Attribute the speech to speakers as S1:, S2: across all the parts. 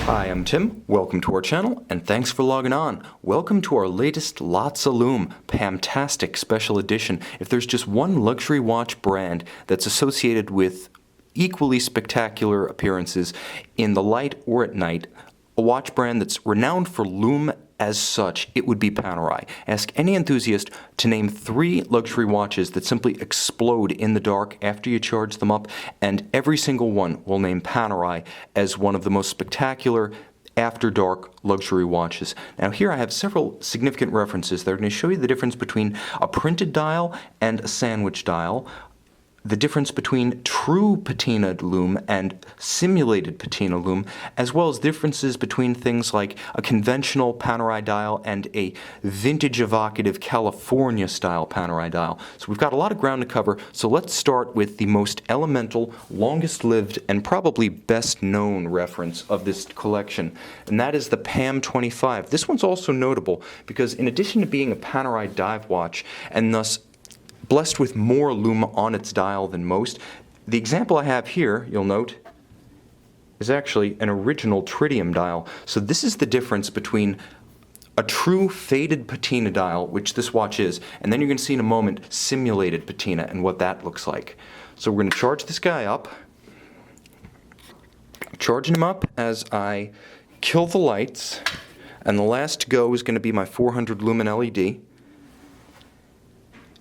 S1: Hi, I'm Tim. Welcome to our channel, and thanks for logging on. Welcome to our latest Lotsa Lume PAM-tastic special edition. If there's just one luxury watch brand that's associated with equally spectacular appearances in the light or at night, a watch brand that's renowned for lume as such, it would be Panerai. Ask any enthusiast to name 3 luxury watches that simply explode in the dark after you charge them up, and every single one will name Panerai as one of the most spectacular after-dark luxury watches. Now here I have several significant references that are going to show you the difference between a printed dial and a sandwich dial, the difference between true patinaed lume and simulated patina lume, as well as differences between things like a conventional Panerai dial and a vintage evocative California style Panerai dial. So we've got a lot of ground to cover, so let's start with the most elemental, longest lived, and probably best known reference of this collection, and that is the PAM-25. This one's also notable because in addition to being a Panerai dive watch and thus blessed with more lume on its dial than most, the example I have here, you'll note, is actually an original tritium dial. So this is the difference between a true faded patina dial, which this watch is, and then you're going to see in a moment simulated patina and what that looks like. So we're going to charge this guy up. Charging him up as I kill the lights, and the last to go is going to be my 400 lumen LED.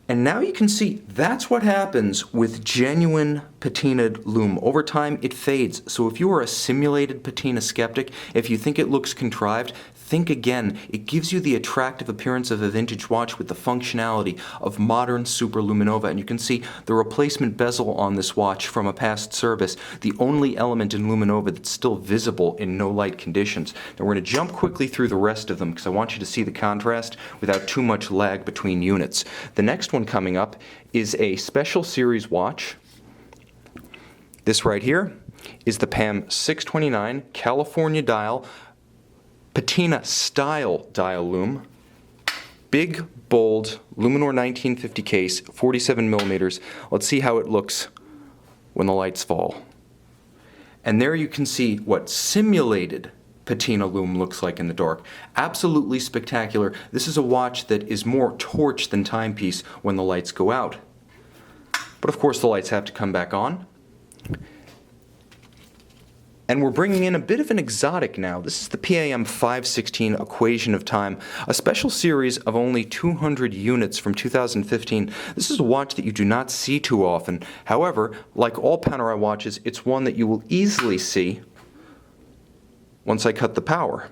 S1: And now you can see that's what happens with genuine patinaed lume. Over time, it fades. So if you are a simulated patina skeptic, if you think it looks contrived, think again. It gives you the attractive appearance of a vintage watch with the functionality of modern superluminova. And you can see the replacement bezel on this watch from a past service, the only element in luminova that's still visible in no light conditions. Now we're going to jump quickly through the rest of them because I want you to see the contrast without too much lag between units. The next one coming up is a special series watch. This right here is the PAM-629 California dial, patina style dial lume, big, bold, Luminor 1950 case, 47 millimeters. Let's see how it looks when the lights fall. And there you can see what simulated patina lume looks like in the dark. Absolutely spectacular. This is a watch that is more torch than timepiece when the lights go out. But of course the lights have to come back on. And we're bringing in a bit of an exotic now. This is the PAM-516 Equation of Time, a special series of only 200 units from 2015. This is a watch that you do not see too often. However, like all Panerai watches, it's one that you will easily see once I cut the power.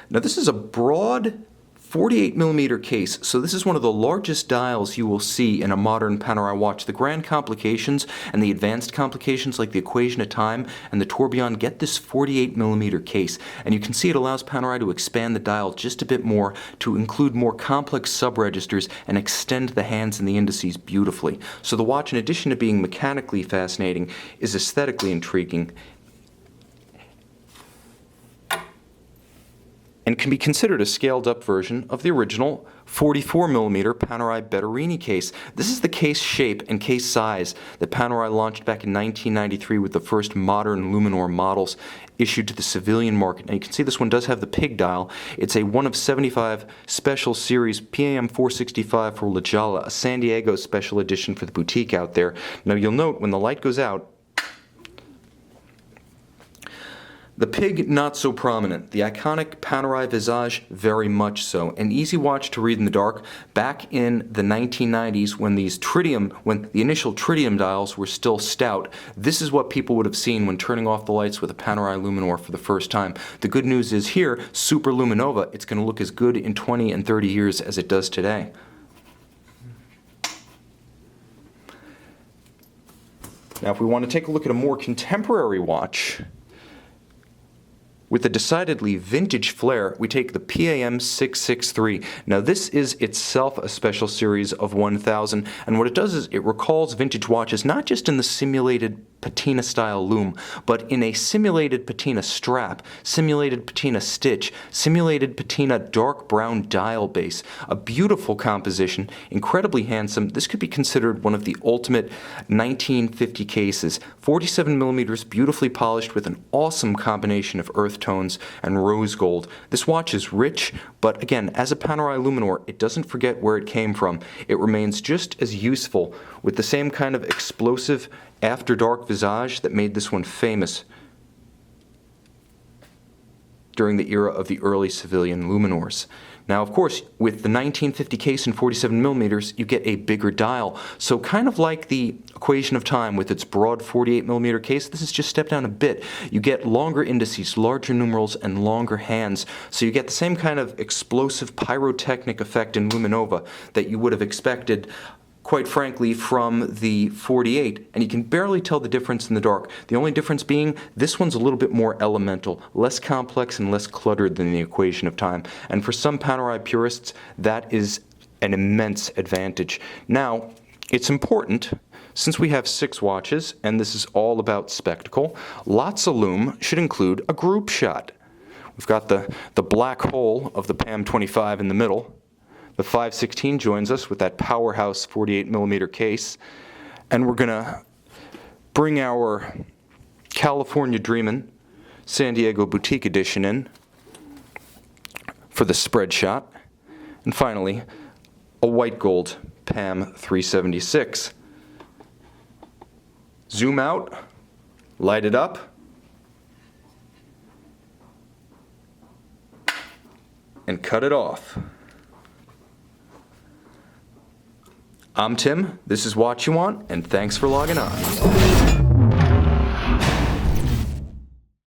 S1: Now this is a broad 48 millimeter case, so this is one of the largest dials you will see in a modern Panerai watch. The grand complications and the advanced complications like the Equation of Time and the Tourbillon get this 48 millimeter case, and you can see it allows Panerai to expand the dial just a bit more to include more complex subregisters and extend the hands and the indices beautifully. So the watch, in addition to being mechanically fascinating, is aesthetically intriguing and can be considered a scaled-up version of the original 44mm Panerai Betterini case. This is the case shape and case size that Panerai launched back in 1993 with the first modern Luminor models issued to the civilian market. And you can see this one does have the pig dial. It's a 1 of 75 special series PAM-465 for La Jolla, a San Diego special edition for the boutique out there. Now you'll note when the light goes out, the pig, not so prominent. The iconic Panerai visage, very much so. An easy watch to read in the dark. Back in the 1990s when when the initial tritium dials were still stout, this is what people would have seen when turning off the lights with a Panerai Luminor for the first time. The good news is here, super luminova, it's going to look as good in 20 and 30 years as it does today. Now if we want to take a look at a more contemporary watch, with a decidedly vintage flair, we take the PAM-663. Now this is itself a special series of 1000, and what it does is it recalls vintage watches not just in the simulated patina style lume, but in a simulated patina strap, simulated patina stitch, simulated patina dark brown dial base. A beautiful composition, incredibly handsome. This could be considered one of the ultimate 1950 cases. 47 millimeters, beautifully polished with an awesome combination of earth tones and rose gold. This watch is rich, but again, as a Panerai Luminor, it doesn't forget where it came from. It remains just as useful, with the same kind of explosive after dark visage that made this one famous during the era of the early civilian Luminors. Now, of course, with the 1950 case and 47 millimeters, you get a bigger dial. So kind of like the Equation of Time with its broad 48 millimeter case, this is just stepped down a bit. You get longer indices, larger numerals, and longer hands. So you get the same kind of explosive pyrotechnic effect in Luminova that you would have expected, quite frankly, from the 48, and you can barely tell the difference in the dark. The only difference being this one's a little bit more elemental, less complex and less cluttered than the Equation of Time. And for some Panerai purists, that is an immense advantage. Now, it's important, since we have 6 watches, and this is all about spectacle, Lotsa Lume should include a group shot. We've got the black hole of the PAM-25 in the middle. The 516 joins us with that powerhouse 48 millimeter case, and we're gonna bring our California Dreamin' San Diego Boutique Edition in for the spread shot, and finally a white gold PAM 376. Zoom out, light it up, and cut it off. I'm Tim, this is What You Want, and thanks for logging on.